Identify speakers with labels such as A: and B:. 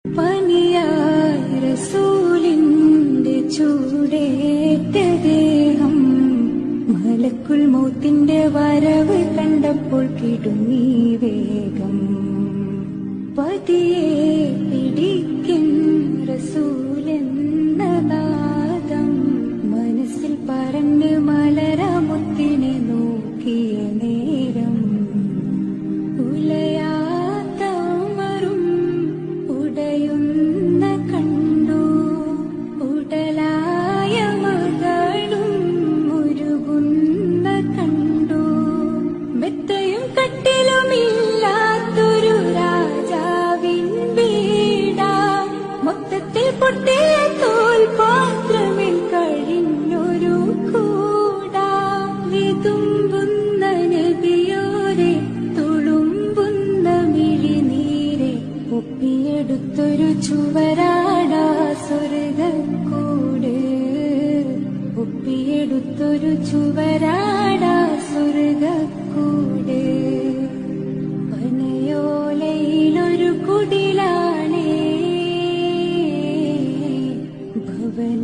A: പനിയായി റസൂലിന്റെ ചൂടേറ്റ ദേഹം മലക്കുൽ മൗത്തിന്റെ വരവ് കണ്ടപ്പോൾ കിടുങ്ങി വേഗം. പതിയെ പിടിക്കും റസൂലെന്ന നാദം മനസ്സിൽ പറഞ്ഞ് മലരമുത്തിനെ നോക്കിയ നേരം ഉലയാത്ത ഉമറും ഉടയുന്ന കണ്ടു. ഉടലായ മകളും ഉരുകുന്ന കണ്ടു. മെത്തയും കട്ടിലുമില്ലാത്തൊരു രാജാവിൻ വീടാ. മൊത്തത്തിൽ പൊട്ടിയ തോൽപാത്രമിൽ കഴിഞ്ഞൊരു കൂടാ. വിതുമ്പുന്ന നബിയോരെ തുളുമ്പുന്ന മിഴിനീരെ ഒപ്പിയെടുത്തൊരു ചുവരാടാ സ്വർഗക്കൂട്. ഒപ്പിയെടുത്തൊരു ചുവരാടാ സ്വർഗക്കൂട്. പനയോലയിലൊരു കുടിലാണേ ഭവന